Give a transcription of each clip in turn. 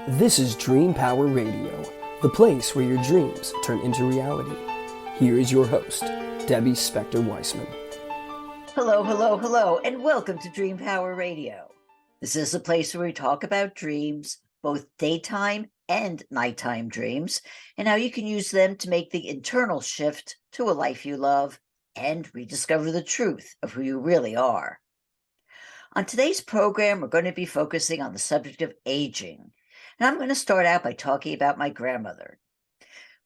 This is Dream Power Radio, the place where your dreams turn into reality. Here is your host, Debbie Spector-Weissman. Hello, hello, hello, and welcome to Dream Power Radio. This is a place where we talk about dreams, both daytime and nighttime dreams, and how you can use them to make the internal shift to a life you love and rediscover the truth of who you really are. On today's program, we're going to be focusing on the subject of aging. And I'm going to start out by talking about my grandmother.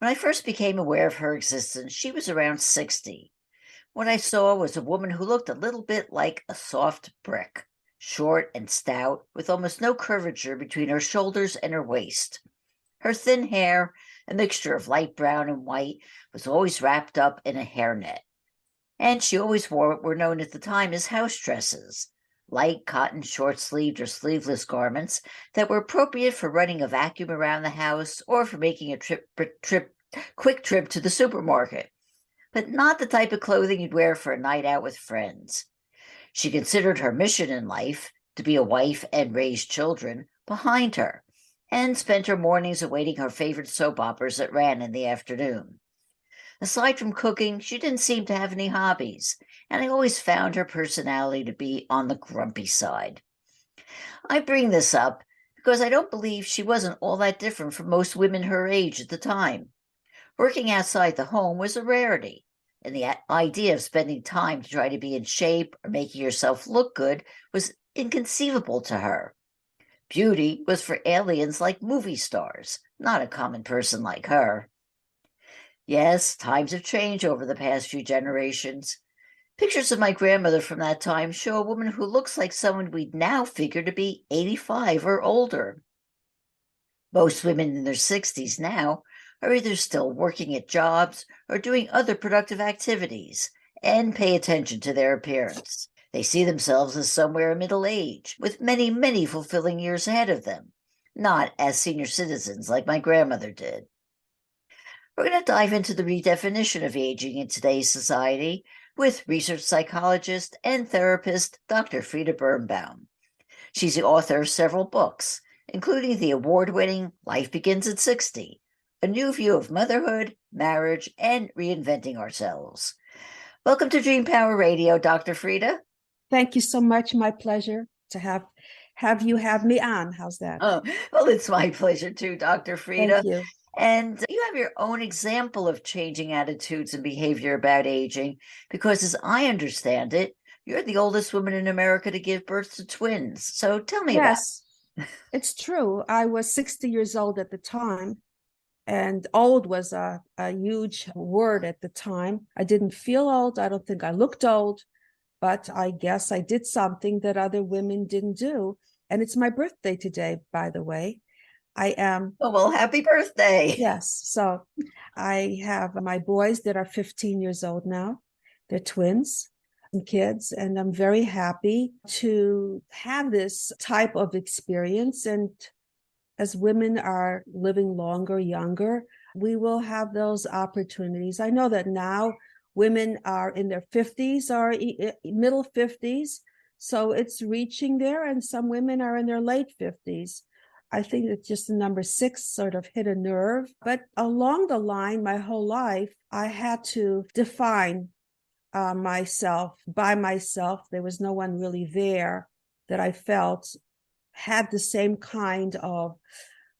When I first became aware of her existence, she was around 60. What I saw was a woman who looked a little bit like a soft brick, short and stout, with almost no curvature between her shoulders and her waist. Her thin hair, a mixture of light brown and white, was always wrapped up in a hairnet. And she always wore what were known at the time as house dresses, light cotton short-sleeved or sleeveless garments that were appropriate for running a vacuum around the house or for making a quick trip to the supermarket, but not the type of clothing you'd wear for a night out with friends. She considered her mission in life, to be a wife and raise children, behind her, and spent her mornings awaiting her favorite soap operas that ran in the afternoon. Aside from cooking, she didn't seem to have any hobbies, and I always found her personality to be on the grumpy side. I bring this up because I don't believe she wasn't all that different from most women her age at the time. Working outside the home was a rarity, and the idea of spending time to try to be in shape or making yourself look good was inconceivable to her. Beauty was for aliens like movie stars, not a common person like her. Yes, times have changed over the past few generations. Pictures of my grandmother from that time show a woman who looks like someone we'd now figure to be 85 or older. Most women in their 60s now are either still working at jobs or doing other productive activities and pay attention to their appearance. They see themselves as somewhere in middle age, with many, many fulfilling years ahead of them, not as senior citizens like my grandmother did. We're going to dive into the redefinition of aging in today's society with research psychologist and therapist Dr. Frieda Birnbaum. She's the author of several books, including the award-winning Life Begins at 60, A New View of Motherhood, Marriage, and Reinventing Ourselves. Welcome to Dream Power Radio, Dr. Frieda. Thank you so much. My pleasure to have you have me on. How's that? Oh, well, it's my pleasure too, Dr. Frieda. Thank you. And you have your own example of changing attitudes and behavior about aging, because as I understand it, you're the oldest woman in America to give birth to twins. So tell me about it. Yes, it's true. I was 60 years old at the time, and old was a huge word at the time. I didn't feel old. I don't think I looked old, but I guess I did something that other women didn't do. And it's my birthday today, by the way. I am. Oh, well, happy birthday. Yes. So I have my boys that are 15 years old now. They're twins and kids, and I'm very happy to have this type of experience. And as women are living longer, younger, we will have those opportunities. I know that now women are in their 50s or middle 50s. So it's reaching there, and some women are in their late 50s. I think that just the number 6 sort of hit a nerve. But along the line, my whole life, I had to define myself by myself. There was no one really there that I felt had the same kind of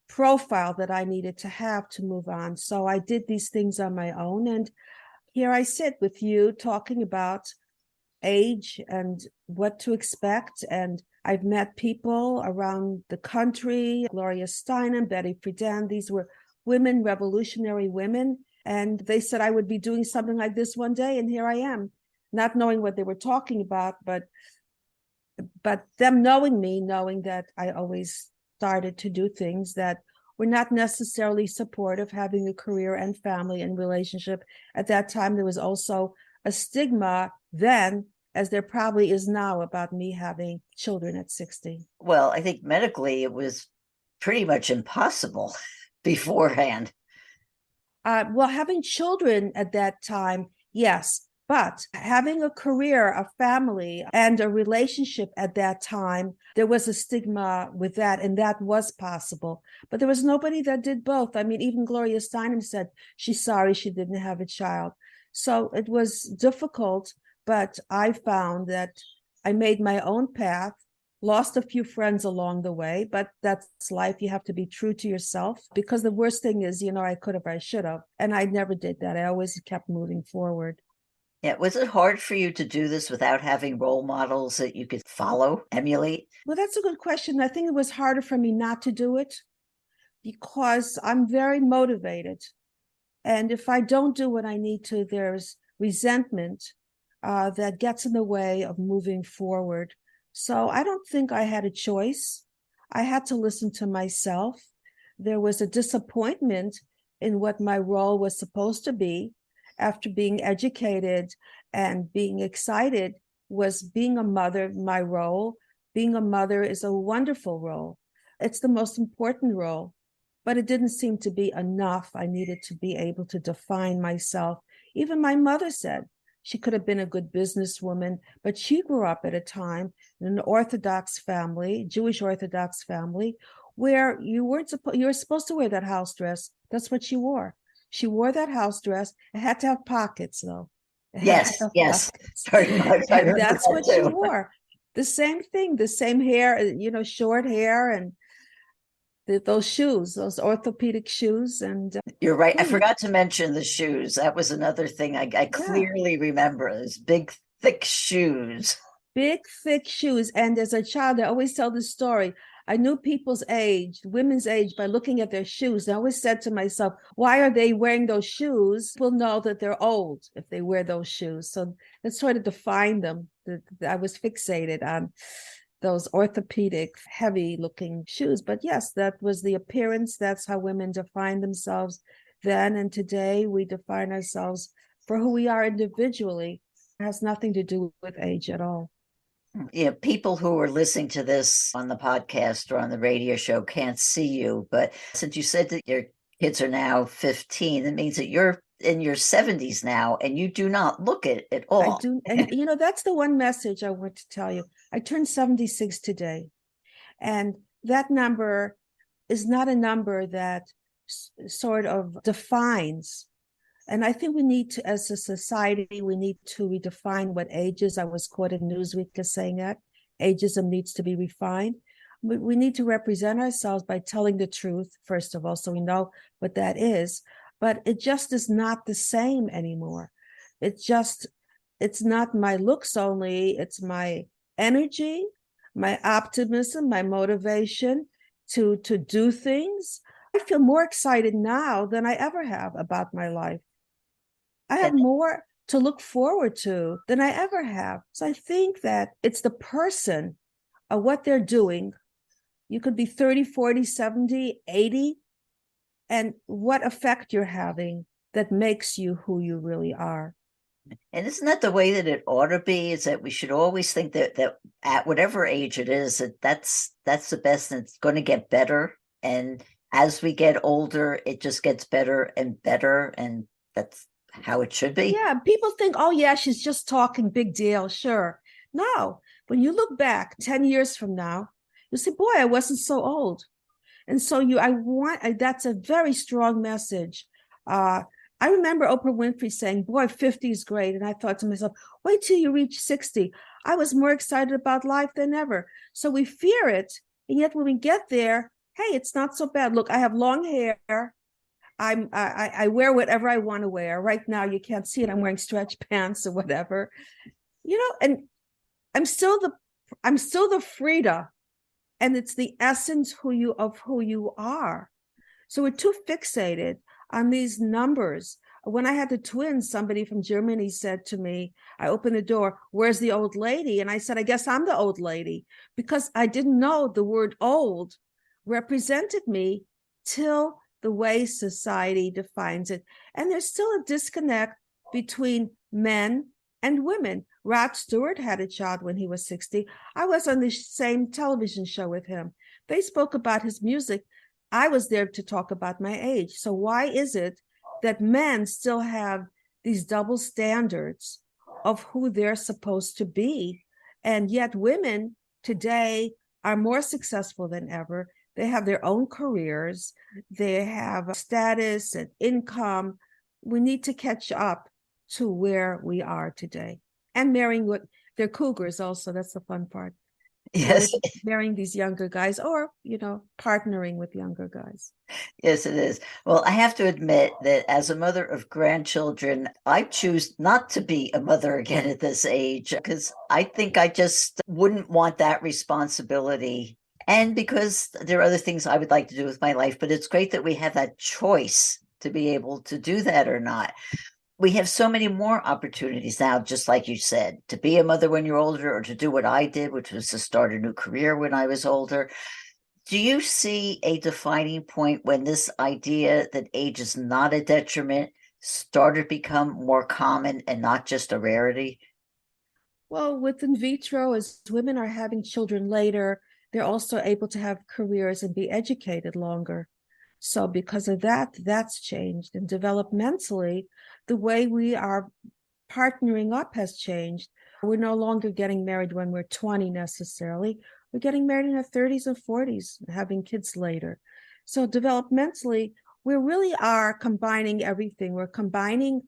profile that I needed to have to move on. So I did these things on my own. And here I sit with you talking about age and what to expect. And I've met people around the country, Gloria Steinem, Betty Friedan. These were women, revolutionary women. And they said I would be doing something like this one day. And here I am, not knowing what they were talking about, but them knowing me, knowing that I always started to do things that were not necessarily supportive, having a career and family and relationship. At that time, there was also a stigma then, as there probably is now, about me having children at 60. Well, I think medically it was pretty much impossible beforehand. Well, having children at that time, yes, But having a career, a family, and a relationship at that time, there was a stigma with that, and that was possible. But there was nobody that did both. I mean, even Gloria Steinem said she's sorry she didn't have a child. So it was difficult, but I found that I made my own path, lost a few friends along the way, but that's life. You have to be true to yourself, because the worst thing is, I could have, I should have. And I never did that. I always kept moving forward. Yeah. Was it hard for you to do this without having role models that you could follow, emulate? Well, that's a good question. I think it was harder for me not to do it because I'm very motivated. And if I don't do what I need to, there's resentment that gets in the way of moving forward. So I don't think I had a choice. I had to listen to myself. There was a disappointment in what my role was supposed to be after being educated and being excited was being a mother, my role. Being a mother is a wonderful role. It's the most important role, but it didn't seem to be enough. I needed to be able to define myself. Even my mother said she could have been a good businesswoman, but she grew up at a time in an Orthodox family, Jewish Orthodox family, where you were supposed to wear that house dress. That's what she wore. She wore that house dress. It had to have pockets, though. Yes, yes, very much. That's what she wore. The same thing, the same hair, short hair, and those shoes, those orthopedic shoes. And you're right. I forgot to mention the shoes. That was another thing I clearly remember. Those big, thick shoes. Big, thick shoes. And as a child, I always tell this story. I knew people's age, women's age, by looking at their shoes. I always said to myself, why are they wearing those shoes? People know that they're old if they wear those shoes. So that sort of defined them. I was fixated on those orthopedic, heavy-looking shoes. But yes, that was the appearance. That's how women define themselves then. And today we define ourselves for who we are individually. It has nothing to do with age at all. Yeah, people who are listening to this on the podcast or on the radio show can't see you, but since you said that your kids are now 15, it means that you're in your 70s now, and you do not look it at all. I do, and that's the one message I want to tell you. I turned 76 today, and that number is not a number that sort of defines. And I think we need to, as a society, we need to redefine what age is. I was quoted in Newsweek as saying that ageism needs to be refined. We need to represent ourselves by telling the truth, first of all, so we know what that is. But it just is not the same anymore. It's not my looks only, it's my energy, my optimism, my motivation to do things. I feel more excited now than I ever have about my life. I have more to look forward to than I ever have. So I think that it's the person of what they're doing. You could be 30, 40, 70, 80, and what effect you're having that makes you who you really are. And isn't that the way that it ought to be? Is that we should always think that at whatever age it is, that's the best, and it's going to get better. And as we get older, it just gets better and better, and that's how it should be. Yeah, people think, oh yeah, she's just talking, big deal, sure. No, when you look back 10 years from now, you'll say, boy, I wasn't so old. And so that's a very strong message. I remember Oprah Winfrey saying, boy, 50 is great. And I thought to myself, wait till you reach 60. I was more excited about life than ever. So we fear it. And yet when we get there, hey, it's not so bad. Look, I have long hair. I wear whatever I want to wear. Right now, you can't see it. I'm wearing stretch pants or whatever, and I'm still the Frieda, and it's the essence of who you are. So we're too fixated on these numbers. When I had the twins, somebody from Germany said to me, I opened the door, where's the old lady? And I said, I guess I'm the old lady, because I didn't know the word old represented me till the way society defines it. And there's still a disconnect between men and women. Rod Stewart had a child when he was 60. I was on the same television show with him. They spoke about his music. I was there to talk about my age. So why is it that men still have these double standards of who they're supposed to be. And yet women today are more successful than ever. They have their own careers. They have status and income. We need to catch up to where we are today. And marrying what they're cougars also. That's the fun part. Yes. Marrying these younger guys or, partnering with younger guys. Yes, it is. Well, I have to admit that as a mother of grandchildren, I choose not to be a mother again at this age because I think I just wouldn't want that responsibility. And because there are other things I would like to do with my life, but it's great that we have that choice to be able to do that or not. We have so many more opportunities now, just like you said, to be a mother when you're older or to do what I did, which was to start a new career when I was older. Do you see a defining point when this idea that age is not a detriment started to become more common and not just a rarity? Well, with in vitro, as women are having children later, they're also able to have careers and be educated longer. So because of that, that's changed. And developmentally, the way we are partnering up has changed. We're no longer getting married when we're 20 necessarily. We're getting married in our 30s and 40s, having kids later. So developmentally, we really are combining everything. We're combining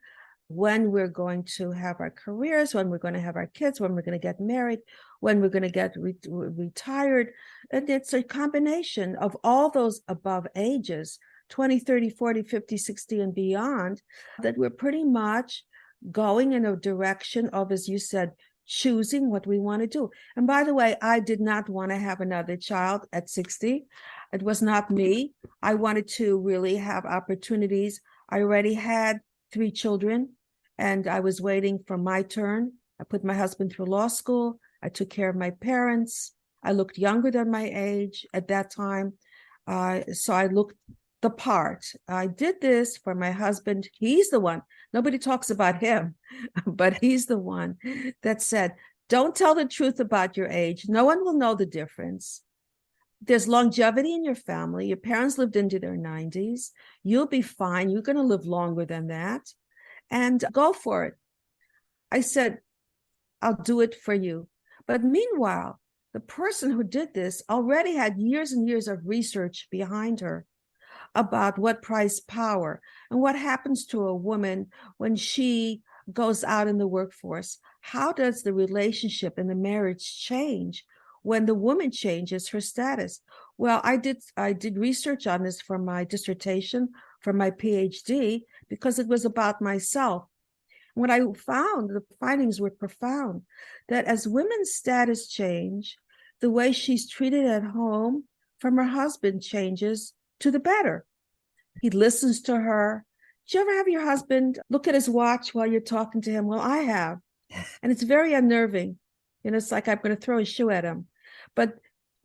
when we're going to have our careers, when we're going to have our kids, when we're going to get married, when we're going to get retired. And it's a combination of all those above ages, 20, 30, 40, 50, 60, and beyond, that we're pretty much going in a direction of, as you said, choosing what we want to do. And by the way, I did not want to have another child at 60. It was not me. I wanted to really have opportunities. I already had 3 children, and I was waiting for my turn. I put my husband through law school. I took care of my parents. I looked younger than my age at that time. So I looked the part. I did this for my husband. He's the one. Nobody talks about him, but he's the one that said, don't tell the truth about your age. No one will know the difference. There's longevity in your family. Your parents lived into their 90s. You'll be fine. You're going to live longer than that. And go for it. I said, I'll do it for you. But meanwhile, the person who did this already had years and years of research behind her about what price power and what happens to a woman when she goes out in the workforce. How does the relationship and the marriage change when the woman changes her status? Well, I did research on this for my dissertation, for my PhD, because it was about myself. What I found, the findings were profound, that as women's status change, the way she's treated at home from her husband changes to the better. He listens to her. Did you ever have your husband look at his watch while you're talking to him? Well, I have. And it's very unnerving. It's like I'm going to throw a shoe at him. But,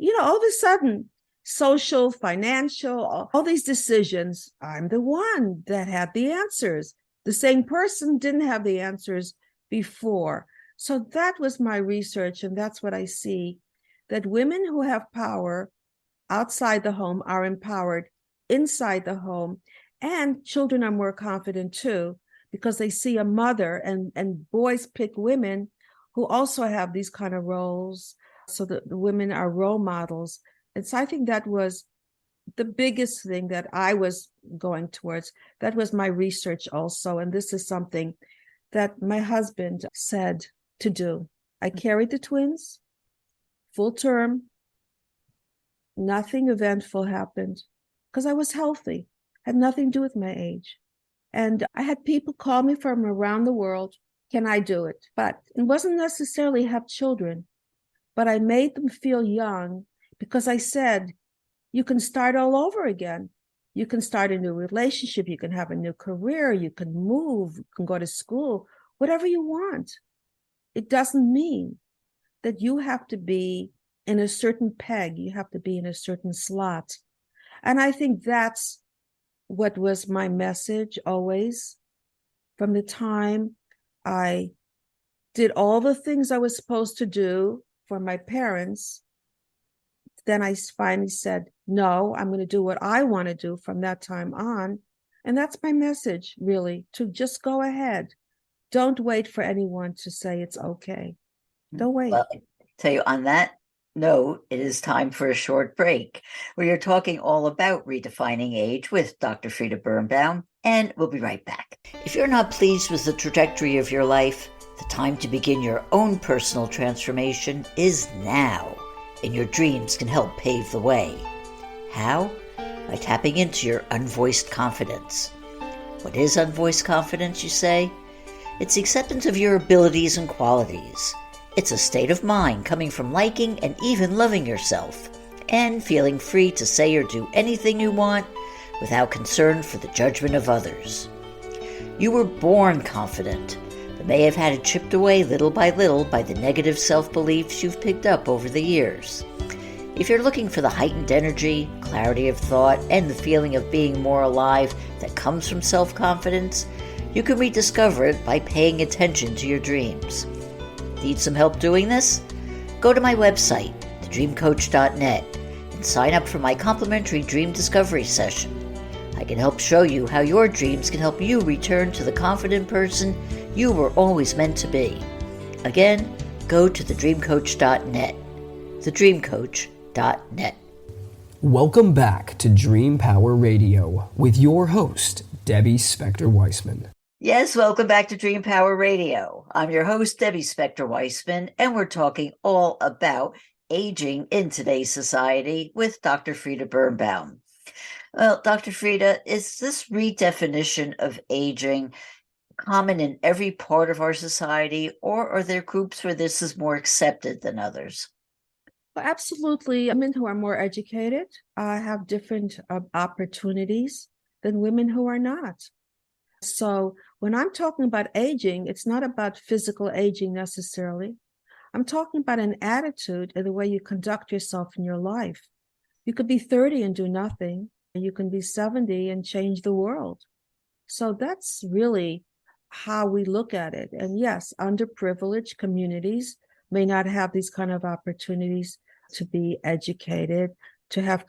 all of a sudden, social, financial, all these decisions, I'm the one that had the answers. The same person didn't have the answers before. So that was my research, and that's what I see, that women who have power outside the home are empowered inside the home, and children are more confident too, because they see a mother, and boys pick women who also have these kind of roles, so that the women are role models. And so I think that was the biggest thing that I was going towards. That was my research also. And this is something that my husband said to do. I carried the twins, full term. Nothing eventful happened because I was healthy. Had nothing to do with my age. And I had people call me from around the world. Can I do it? But it wasn't necessarily have children, but I made them feel young because I said, you can start all over again. You can start a new relationship. You can have a new career. You can move. You can go to school, whatever you want. It doesn't mean that you have to be in a certain peg. You have to be in a certain slot. And I think that's what was my message always from the time I did all the things I was supposed to do for my parents. Then I finally said, no, I'm going to do what I want to do from that time on. And that's my message, really, to just go ahead. Don't wait for anyone to say it's okay. Don't wait. Well, I tell you, on that note, it is time for a short break where you're talking all about redefining age with Dr. Frieda Birnbaum, and we'll be right back. If you're not pleased with the trajectory of your life, the time to begin your own personal transformation is now, and your dreams can help pave the way. How? By tapping into your unvoiced confidence. What is unvoiced confidence, you say? It's the acceptance of your abilities and qualities. It's a state of mind coming from liking and even loving yourself, and feeling free to say or do anything you want without concern for the judgment of others. You were born confident, but may have had it chipped away little by the negative self-beliefs you've picked up over the years. If you're looking for the heightened energy, clarity of thought, and the feeling of being more alive that comes from self-confidence, you can rediscover it by paying attention to your dreams. Need some help doing this? Go to my website, thedreamcoach.net, and sign up for my complimentary dream discovery session. I can help show you how your dreams can help you return to the confident person you were always meant to be. Again, go to thedreamcoach.net. thedreamcoach.net. Welcome back to Dream Power Radio with your host, Debbie Spector-Weissman. Yes, welcome back to Dream Power Radio. I'm your host, Debbie Spector-Weissman, and we're talking all about aging in today's society with Dr. Frieda Birnbaum. Well, Dr. Frieda, is this redefinition of aging common in every part of our society, or are there groups where this is more accepted than others? Well, absolutely. Women who are more educated have different opportunities than women who are not. So when I'm talking about aging, it's not about physical aging necessarily. I'm talking about an attitude and the way you conduct yourself in your life. You could be 30 and do nothing, and you can be 70 and change the world. So that's really how we look at it. And yes, underprivileged communities may not have these kind of opportunities to be educated, to have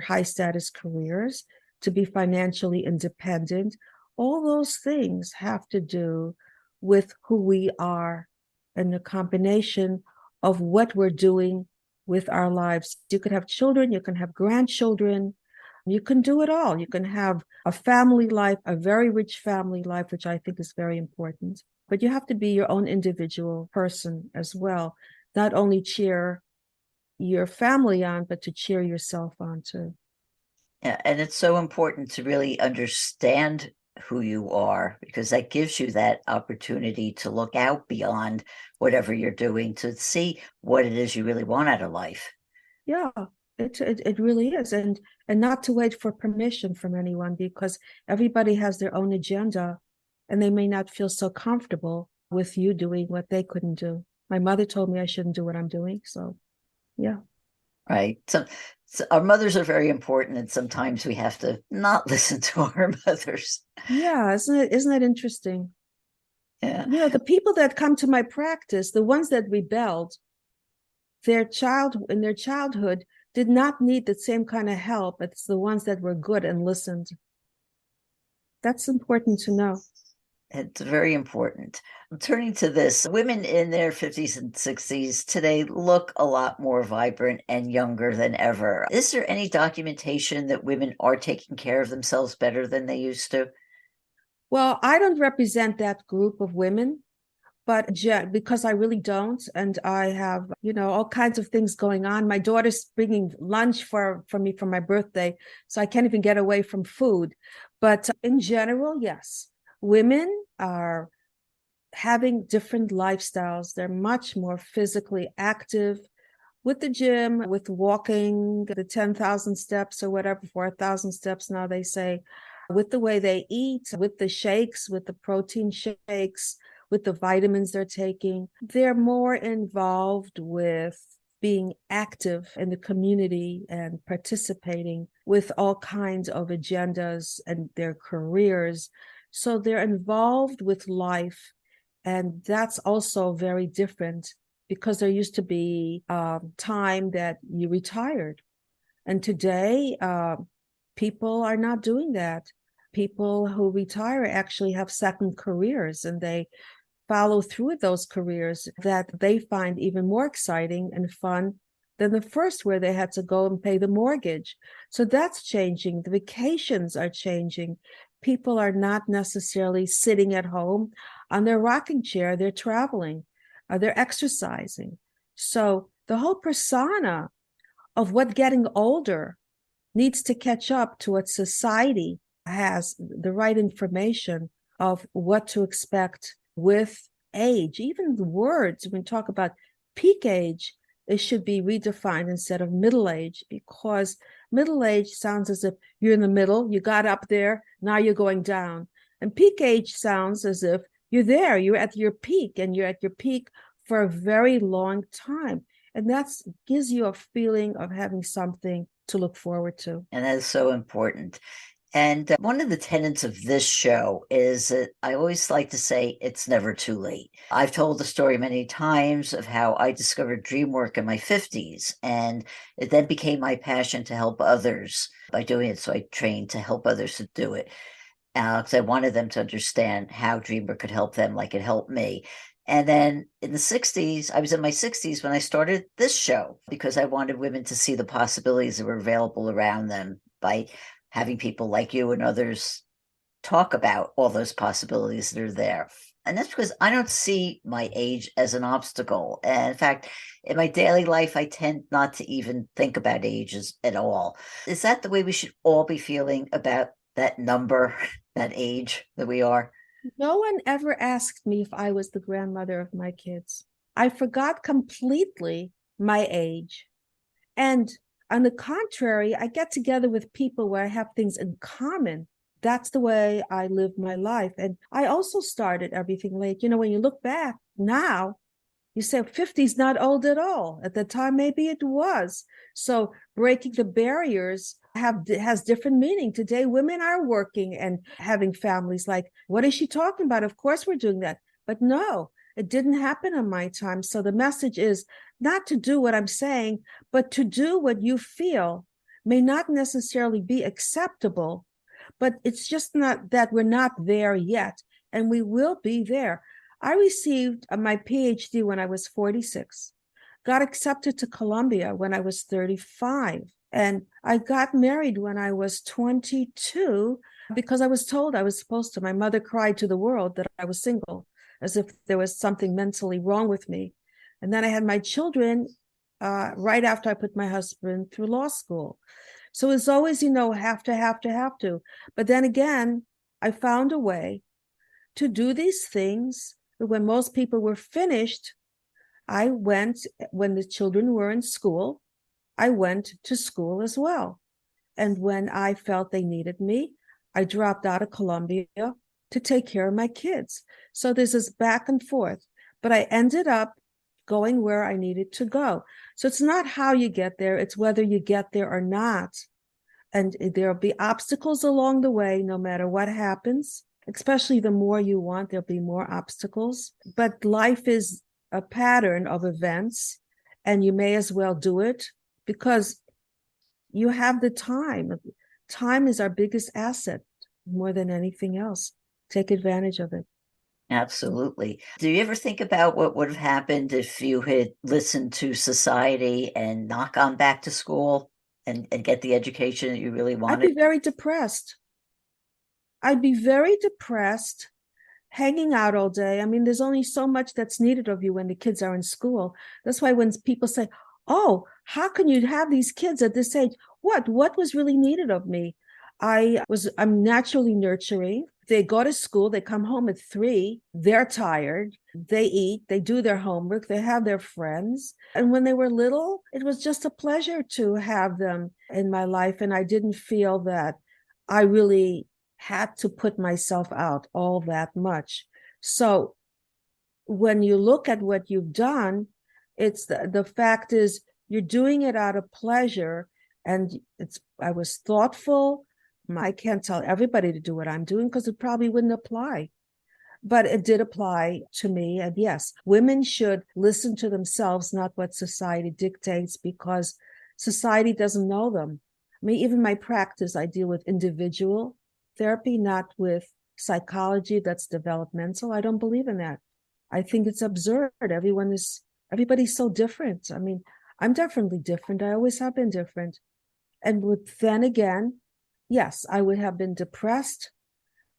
high status careers, to be financially independent. All those things have to do with who we are and the combination of what we're doing with our lives. You could have children, you can have grandchildren, you can do it all. You can have a family life, a very rich family life, which I think is very important. But you have to be your own individual person as well. Not only cheer your family on, but to cheer yourself on too. Yeah, and it's so important to really understand who you are, because that gives you that opportunity to look out beyond whatever you're doing to see what it is you really want out of life. Yeah, it really is. And not to wait for permission from anyone, because everybody has their own agenda and they may not feel so comfortable with you doing what they couldn't do. My mother told me I shouldn't do what I'm doing. So, yeah. Right. So our mothers are very important, and sometimes we have to not listen to our mothers. Yeah, isn't it interesting? Yeah. You know, the people that come to my practice, the ones that rebelled, in their childhood did not need the same kind of help as the ones that were good and listened. That's important to know. It's very important. Turning to this, women in their 50s and 60s today look a lot more vibrant and younger than ever. Is there any documentation that women are taking care of themselves better than they used to? Well, I don't represent that group of women, but because I really don't, and I have, all kinds of things going on. My daughter's bringing lunch for me for my birthday, so I can't even get away from food. But in general, yes, women are having different lifestyles. They're much more physically active with the gym, with walking, the 10,000 steps or whatever, 4,000 steps now they say, with the way they eat, with the shakes, with the protein shakes, with the vitamins they're taking. They're more involved with being active in the community and participating with all kinds of agendas and their careers. So they're involved with life. And that's also very different, because there used to be time that you retired. And today, people are not doing that. People who retire actually have second careers, and they follow through with those careers that they find even more exciting and fun than the first, where they had to go and pay the mortgage. So that's changing. The vacations are changing. People are not necessarily sitting at home on their rocking chair. They're traveling, they're exercising. So the whole persona of what getting older needs to catch up to what society has, the right information of what to expect with age. Even the words, when we talk about peak age, it should be redefined instead of middle age, because middle age sounds as if you're in the middle, you got up there, now you're going down. And peak age sounds as if you're there, you're at your peak, and you're at your peak for a very long time. And that gives you a feeling of having something to look forward to. And that is so important. And one of the tenets of this show is that I always like to say it's never too late. I've told the story many times of how I discovered dream work in my 50s, and it then became my passion to help others by doing it. So I trained to help others to do it because I wanted them to understand how dream work could help them like it helped me. And then in the 60s, I was in my 60s when I started this show because I wanted women to see the possibilities that were available around them by having people like you and others talk about all those possibilities that are there. And that's because I don't see my age as an obstacle. And in fact, in my daily life, I tend not to even think about ages at all. Is that the way we should all be feeling about that number, that age that we are? No one ever asked me if I was the grandmother of my kids. I forgot completely my age. And on the contrary, I get together with people where I have things in common. That's the way I live my life. And I also started everything late. You know, when you look back now, you say 50 is not old at all. At the time, maybe it was. So breaking the barriers has different meaning. Today, women are working and having families. Like, what is she talking about? Of course, we're doing that. But no, it didn't happen in my time. So the message is not to do what I'm saying, but to do what you feel may not necessarily be acceptable, but it's just not that we're not there yet, and we will be there. I received my PhD when I was 46, got accepted to Columbia when I was 35, and I got married when I was 22 because I was told I was supposed to. My mother cried to the world that I was single, as if there was something mentally wrong with me. And then I had my children right after I put my husband through law school. So it's always, have to. But then again, I found a way to do these things. When most people were finished, I went, when the children were in school, I went to school as well. And when I felt they needed me, I dropped out of Columbia to take care of my kids. So there's this back and forth, but I ended up going where I needed to go. So it's not how you get there, it's whether you get there or not. And there'll be obstacles along the way, no matter what happens. Especially the more you want, there'll be more obstacles. But life is a pattern of events, and you may as well do it because you have the time. Time is our biggest asset more than anything else. Take advantage of it. Absolutely. Do you ever think about what would have happened if you had listened to society and not gone back to school and get the education that you really wanted? I'd be very depressed. Hanging out all day. I mean, there's only so much that's needed of you when the kids are in school. That's why when people say, oh, how can you have these kids at this age? What was really needed of me? I'm naturally nurturing. They go to school, they come home at 3, they're tired, they eat, they do their homework, they have their friends. And when they were little, it was just a pleasure to have them in my life. And I didn't feel that I really had to put myself out all that much. So when you look at what you've done, it's the fact is you're doing it out of pleasure. And I was thoughtful. I can't tell everybody to do what I'm doing because it probably wouldn't apply. But it did apply to me. And yes, women should listen to themselves, not what society dictates, because society doesn't know them. I mean, even my practice, I deal with individual therapy, not with psychology that's developmental. I don't believe in that. I think it's absurd. Everybody's so different. I mean, I'm definitely different. I always have been different. And then again, yes, I would have been depressed.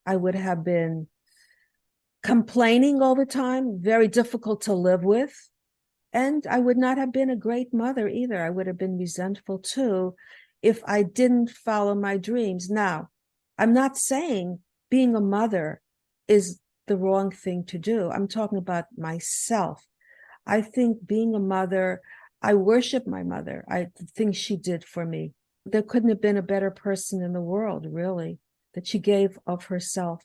I would have been complaining all the time, very difficult to live with. And I would not have been a great mother either. I would have been resentful too if I didn't follow my dreams. Now, I'm not saying being a mother is the wrong thing to do. I'm talking about myself. I think being a mother, I worship my mother. I think she did for me. There couldn't have been a better person in the world, really, that she gave of herself.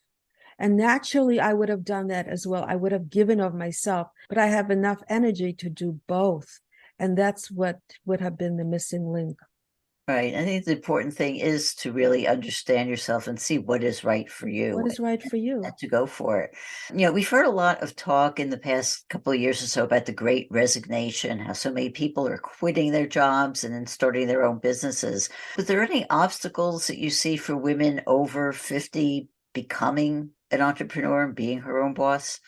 And naturally, I would have done that as well. I would have given of myself, but I have enough energy to do both. And that's what would have been the missing link. Right. I think the important thing is to really understand yourself and see what is right for you. What is right for you? And to go for it. We've heard a lot of talk in the past couple of years or so about the Great Resignation, how so many people are quitting their jobs and then starting their own businesses. But there any obstacles that you see for women over 50 becoming an entrepreneur and being her own boss?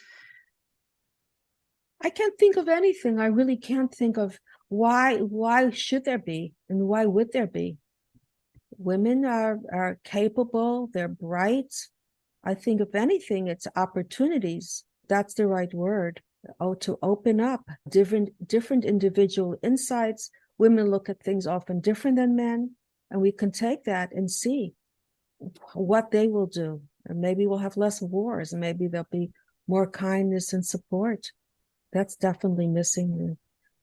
I can't think of anything. I really can't think of why should there be and why would there be? Women are capable, they're bright. I think if anything, it's opportunities. That's the right word. Oh, to open up different individual insights. Women look at things often different than men, and we can take that and see what they will do. And maybe we'll have less wars, and maybe there'll be more kindness and support. That's definitely missing.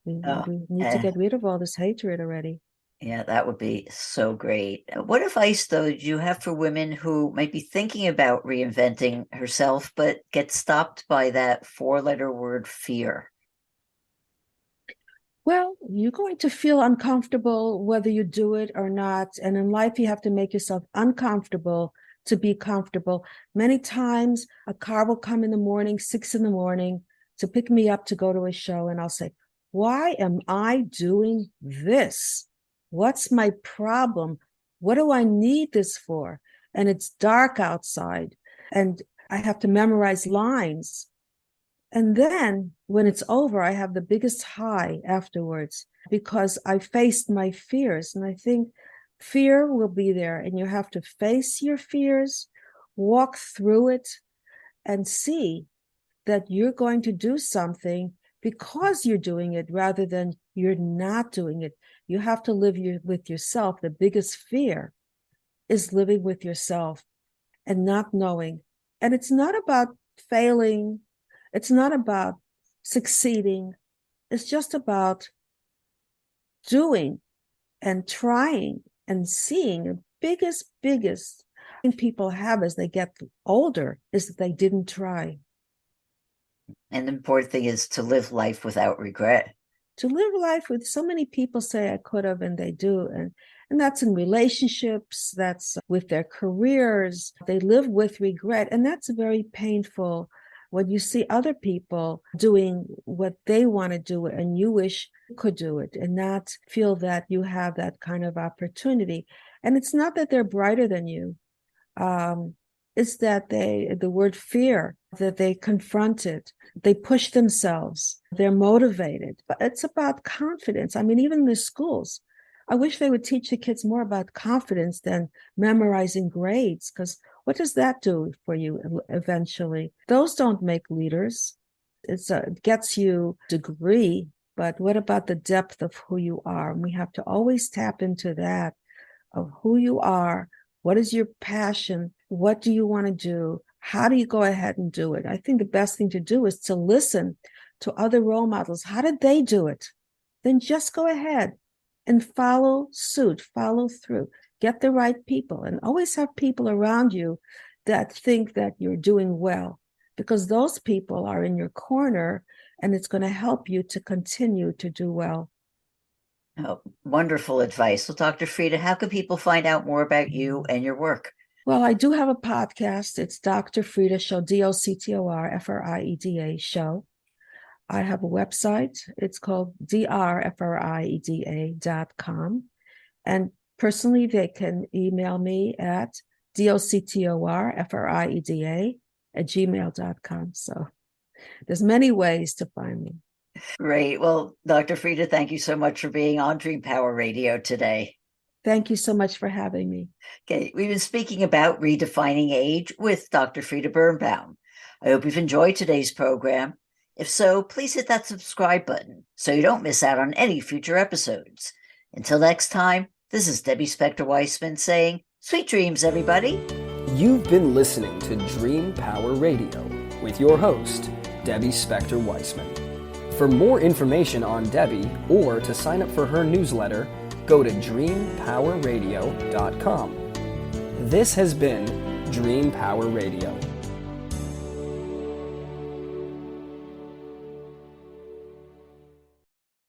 We need to get rid of all this hatred already. Yeah, that would be so great. What advice, though, do you have for women who might be thinking about reinventing herself, but get stopped by that four-letter word fear? Well, you're going to feel uncomfortable whether you do it or not. And in life, you have to make yourself uncomfortable to be comfortable. Many times, a car will come in the morning, 6 a.m, to pick me up to go to a show. And I'll say, why am I doing this? What's my problem? What do I need this for? And it's dark outside, and I have to memorize lines. And then when it's over, I have the biggest high afterwards because I faced my fears. And I think fear will be there, and you have to face your fears, walk through it, and see that you're going to do something because you're doing it rather than you're not doing it. You have to live with yourself. The biggest fear is living with yourself and not knowing. And it's not about failing. It's not about succeeding. It's just about doing and trying and seeing. The biggest thing people have as they get older is that they didn't try. And the important thing is to live life without regret. To live life with so many people say I could have, and they do. And that's in relationships, that's with their careers. They live with regret. And that's very painful when you see other people doing what they want to do and you wish you could do it and not feel that you have that kind of opportunity. And it's not that they're brighter than you. It's that the word fear, that they confront it, they push themselves, they're motivated. But it's about confidence. I mean, even in the schools, I wish they would teach the kids more about confidence than memorizing grades, because what does that do for you eventually? Those don't make leaders. It gets you a degree, but what about the depth of who you are? And we have to always tap into that, of who you are. What is your passion? What do you want to do? How do you go ahead and do it? I think the best thing to do is to listen to other role models. How did they do it? Then just go ahead and follow suit, follow through, get the right people, and always have people around you that think that you're doing well, because those people are in your corner and it's going to help you to continue to do well. Oh, wonderful advice. Well, Dr. Frieda, how can people find out more about you and your work? Well, I do have a podcast. It's Dr. Frieda Show, DOCTORFRIEDA Show. I have a website. It's called drfrieda.com. And personally, they can email me at DOCTORFRIEDA@gmail.com. So there's many ways to find me. Great. Well, Dr. Frieda, thank you so much for being on Dream Power Radio today. Thank you so much for having me. Okay, we've been speaking about redefining age with Dr. Frieda Birnbaum. I hope you've enjoyed today's program. If so, please hit that subscribe button so you don't miss out on any future episodes. Until next time, this is Debbie Spector-Weissman saying, sweet dreams, everybody. You've been listening to Dream Power Radio with your host, Debbie Spector-Weissman. For more information on Debbie or to sign up for her newsletter, go to dreampowerradio.com. This has been Dream Power Radio.